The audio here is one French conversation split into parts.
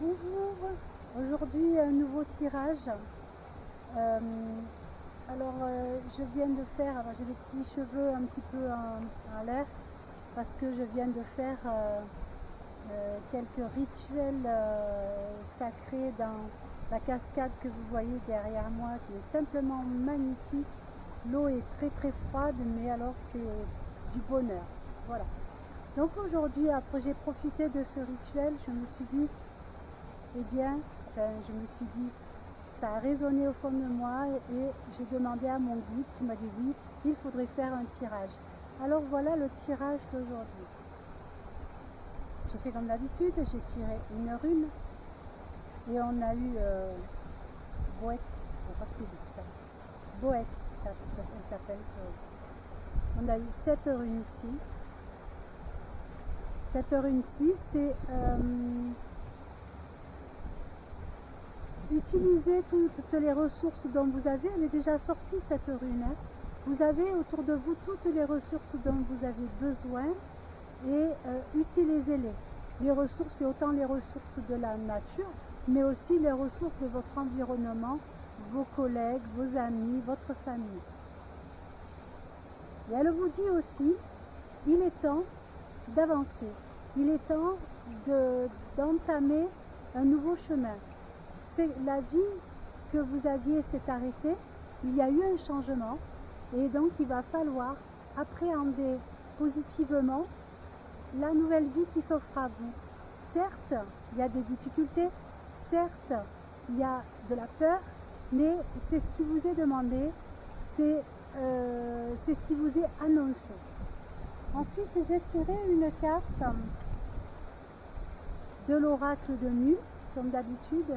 Bonjour, aujourd'hui un nouveau tirage. Je viens de faire, alors j'ai des petits cheveux un petit peu en l'air parce que je viens de faire quelques rituels sacrés dans la cascade que vous voyez derrière moi qui est simplement magnifique. L'eau est très très froide mais alors c'est du bonheur. Voilà. Donc aujourd'hui, après j'ai profité de ce rituel, je me suis dit, ça a résonné au fond de moi et j'ai demandé à mon guide qui m'a dit oui, il faudrait faire un tirage. Alors voilà le tirage d'aujourd'hui. J'ai fait comme d'habitude, j'ai tiré une rune et on a eu Boët, je crois que c'est ça. Boët, elle s'appelle. On a eu cette rune ici. Cette rune-ci, c'est utilisez toutes les ressources dont vous avez. Elle est déjà sortie cette rune. Vous avez autour de vous toutes les ressources dont vous avez besoin et utilisez-les. Les ressources, c'est autant les ressources de la nature, mais aussi les ressources de votre environnement, vos collègues, vos amis, votre famille. Et elle vous dit aussi, il est temps d'avancer. Il est temps d'entamer un nouveau chemin. C'est la vie que vous aviez s'est arrêtée, il y a eu un changement et donc il va falloir appréhender positivement la nouvelle vie qui s'offre à vous. Certes, il y a des difficultés, certes, il y a de la peur, mais c'est ce qui vous est demandé, c'est ce qui vous est annoncé. Ensuite, j'ai tiré une carte de l'oracle de Nu, comme d'habitude,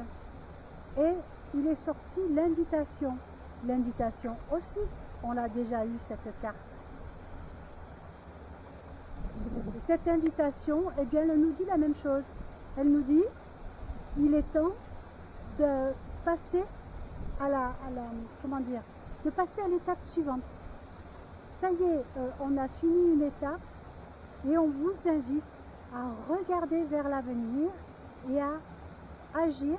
et il est sorti l'invitation. L'invitation aussi, on l'a déjà eu cette carte. Cette invitation, eh bien, elle nous dit la même chose. Elle nous dit, il est temps de passer de passer à l'étape suivante. Ça y est, on a fini une étape et on vous invite à regarder vers l'avenir et à agir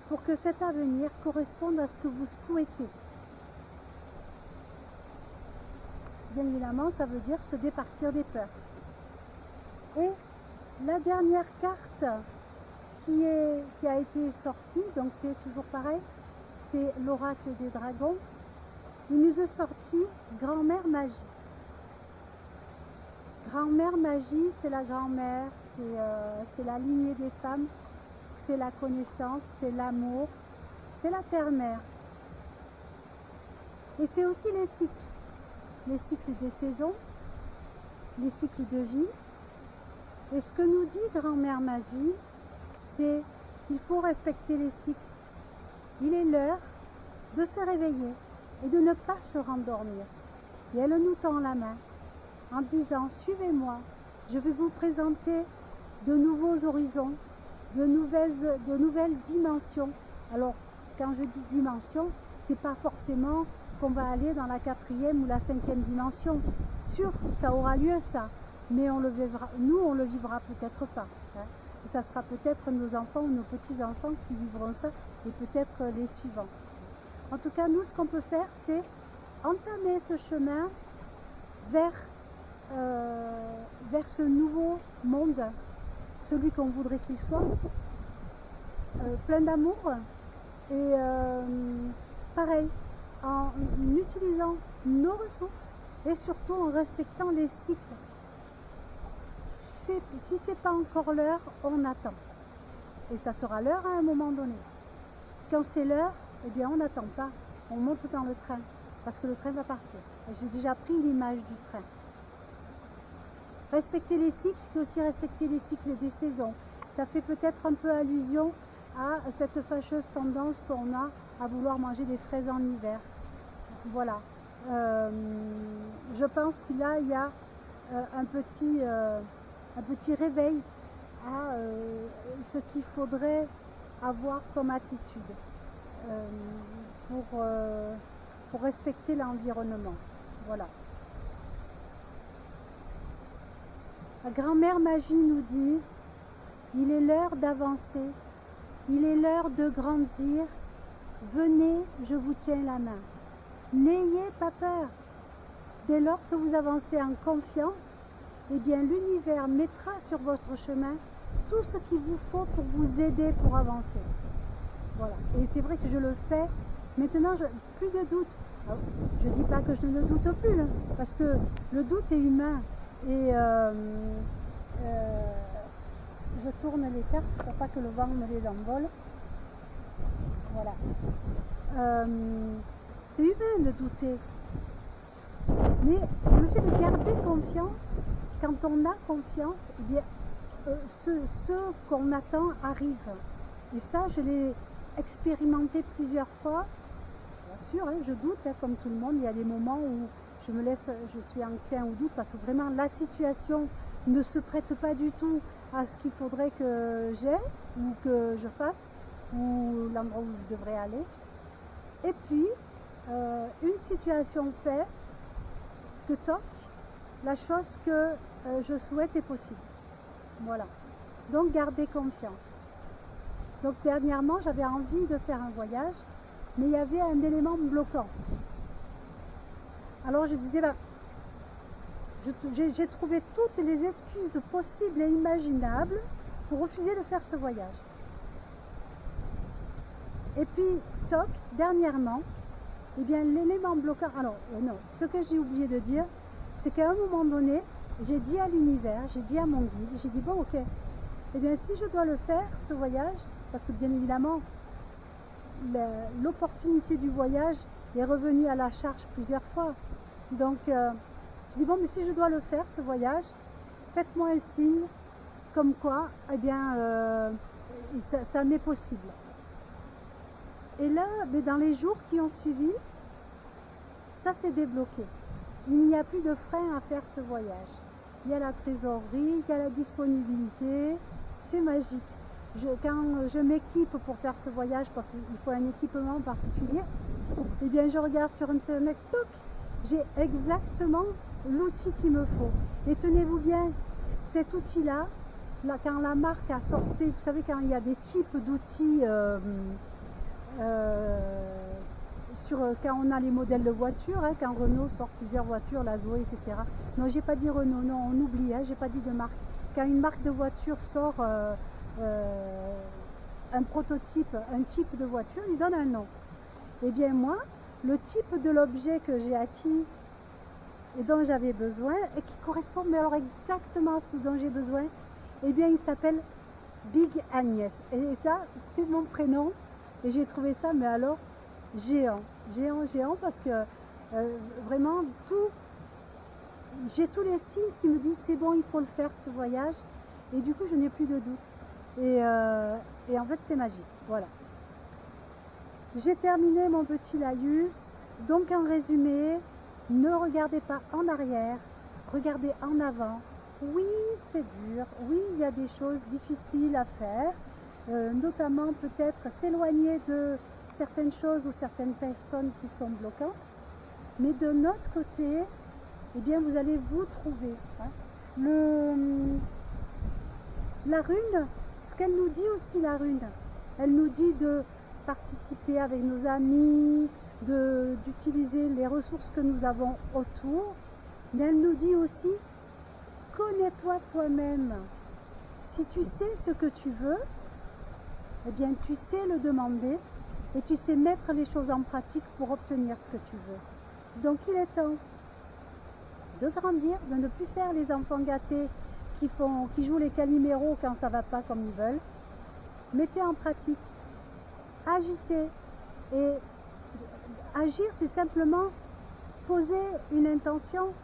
pour que cet avenir corresponde à ce que vous souhaitez. Bien évidemment, ça veut dire se départir des peurs. Et la dernière carte qui a été sortie, donc c'est toujours pareil, c'est l'oracle des dragons. Il nous est sorti grand-mère magie. Grand-mère magie, c'est la grand-mère, c'est la lignée des femmes, c'est la connaissance, c'est l'amour, c'est la terre-mère. Et c'est aussi les cycles des saisons, les cycles de vie. Et ce que nous dit grand-mère magie, c'est qu'il faut respecter les cycles. Il est l'heure de se réveiller et de ne pas se rendormir. Et elle nous tend la main en disant, suivez-moi, je vais vous présenter de nouveaux horizons, de nouvelles dimensions. Alors, quand je dis dimension, c'est pas forcément qu'on va aller dans la 4e ou la 5e dimension. Sûr, ça aura lieu ça, mais on le vivra peut-être pas. Hein. Et ça sera peut-être nos enfants ou nos petits-enfants qui vivront ça, et peut-être les suivants. En tout cas, nous, ce qu'on peut faire, c'est entamer ce chemin vers ce nouveau monde, celui qu'on voudrait qu'il soit, plein d'amour et pareil, en utilisant nos ressources et surtout en respectant les cycles. Si ce n'est pas encore l'heure, on attend. Et ça sera l'heure à un moment donné. Quand c'est l'heure, eh bien on n'attend pas, on monte dans le train, parce que le train va partir. J'ai déjà pris l'image du train. Respecter les cycles, c'est aussi respecter les cycles des saisons. Ça fait peut-être un peu allusion à cette fâcheuse tendance qu'on a à vouloir manger des fraises en hiver. Voilà. Je pense qu'il y a un petit réveil à ce qu'il faudrait avoir comme attitude pour respecter l'environnement. Voilà. La grand-mère magie nous dit, il est l'heure d'avancer Il est l'heure de grandir. Venez, je vous tiens la main. N'ayez pas peur. Dès lors que vous avancez en confiance, eh bien l'univers mettra sur votre chemin tout ce qu'il vous faut pour vous aider pour avancer. Voilà. Et c'est vrai que je le fais. Maintenant, plus de doute. Alors, je ne dis pas que je ne doute plus, hein, parce que le doute est humain. Et je tourne les cartes pour pas que le vent me les envole. Voilà. C'est humain de douter. Mais le fait de garder confiance, quand on a confiance, eh bien, ce qu'on attend arrive. Et ça, je l'ai expérimenté plusieurs fois. Bien sûr, hein, je doute, hein, comme tout le monde. Il y a des moments où je suis enclin au doute parce que vraiment la situation ne se prête pas du tout à ce qu'il faudrait que j'aie ou que je fasse ou l'endroit où je devrais aller. Et puis, une situation fait que toc, la chose que je souhaite est possible. Voilà. Donc, gardez confiance. Donc, dernièrement, j'avais envie de faire un voyage, mais il y avait un élément bloquant. Alors, je disais, j'ai trouvé toutes les excuses possibles et imaginables pour refuser de faire ce voyage. Et puis, toc, dernièrement, eh bien, l'élément bloquant... Alors, non, ce que j'ai oublié de dire, c'est qu'à un moment donné, j'ai dit à l'univers, j'ai dit à mon guide, j'ai dit, bon, ok, eh bien, si je dois le faire, ce voyage, parce que bien évidemment, l'opportunité du voyage est revenue à la charge plusieurs fois. Donc, je dis, bon, mais si je dois le faire, ce voyage, faites-moi un signe, comme quoi, eh bien, ça m'est possible. Et là, mais dans les jours qui ont suivi, ça s'est débloqué. Il n'y a plus de frein à faire ce voyage. Il y a la trésorerie, il y a la disponibilité, c'est magique. Quand je m'équipe pour faire ce voyage, parce qu'il faut un équipement particulier, eh bien je regarde sur internet, toc, j'ai exactement l'outil qu'il me faut. Et tenez-vous bien, cet outil-là, quand la marque a sorti, vous savez quand il y a des types d'outils, quand on a les modèles de voitures, hein, quand Renault sort plusieurs voitures, la Zoé, etc. Non, j'ai pas dit Renault, non, on oublie, hein, j'ai pas dit de marque. Quand une marque de voiture sort un prototype, un type de voiture, il donne un nom. Eh bien moi, le type de l'objet que j'ai acquis et dont j'avais besoin, et qui correspond mais alors exactement à ce dont j'ai besoin, eh bien il s'appelle Big Agnès. Et ça, c'est mon prénom. Et j'ai trouvé ça, mais alors, géant, parce que vraiment, j'ai tous les signes qui me disent c'est bon, il faut le faire ce voyage. Et du coup, je n'ai plus de doute. Et en fait, c'est magique. Voilà. J'ai terminé mon petit laïus. Donc, en résumé, ne regardez pas en arrière, regardez en avant. Oui, c'est dur. Oui, il y a des choses difficiles à faire. Notamment peut-être s'éloigner de certaines choses ou certaines personnes qui sont bloquantes, mais de notre côté, eh bien vous allez vous trouver. Hein. La rune, ce qu'elle nous dit aussi la rune, elle nous dit de participer avec nos amis, d'utiliser les ressources que nous avons autour, mais elle nous dit aussi connais-toi toi-même. Si tu sais ce que tu veux, eh bien tu sais le demander et tu sais mettre les choses en pratique pour obtenir ce que tu veux. Donc il est temps de grandir, de ne plus faire les enfants gâtés qui jouent les caliméros quand ça ne va pas comme ils veulent. Mettez en pratique, agissez. Et agir, c'est simplement poser une intention.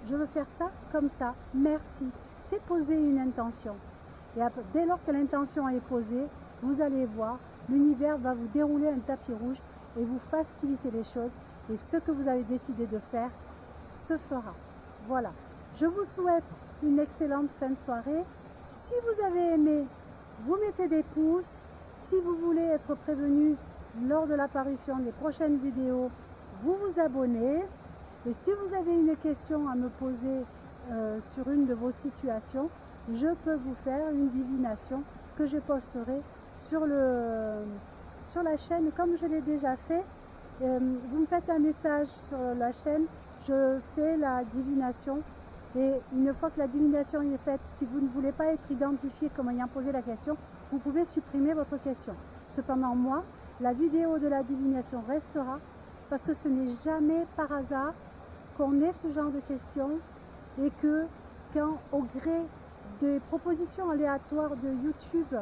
Je veux faire ça comme ça, merci. C'est poser une intention. Et dès lors que l'intention est posée, vous allez voir, l'univers va vous dérouler un tapis rouge et vous faciliter les choses. Et ce que vous avez décidé de faire se fera. Voilà. Je vous souhaite une excellente fin de soirée. Si vous avez aimé, vous mettez des pouces. Si vous voulez être prévenu lors de l'apparition des prochaines vidéos, vous vous abonnez. Et si vous avez une question à me poser sur une de vos situations, je peux vous faire une divination que je posterai sur la chaîne, comme je l'ai déjà fait. Vous me faites un message sur la chaîne, je fais la divination. Et une fois que la divination est faite, si vous ne voulez pas être identifié comme ayant posé la question, vous pouvez supprimer votre question. Cependant, moi, la vidéo de la divination restera parce que ce n'est jamais par hasard qu'on ait ce genre de questions et que quand au gré des propositions aléatoires de YouTube,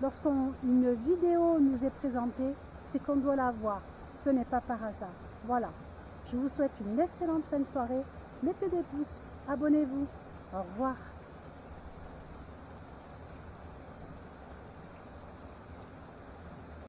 lorsqu'une vidéo nous est présentée, c'est qu'on doit la voir. Ce n'est pas par hasard. Voilà. Je vous souhaite une excellente fin de soirée. Mettez des pouces, abonnez-vous. Au revoir.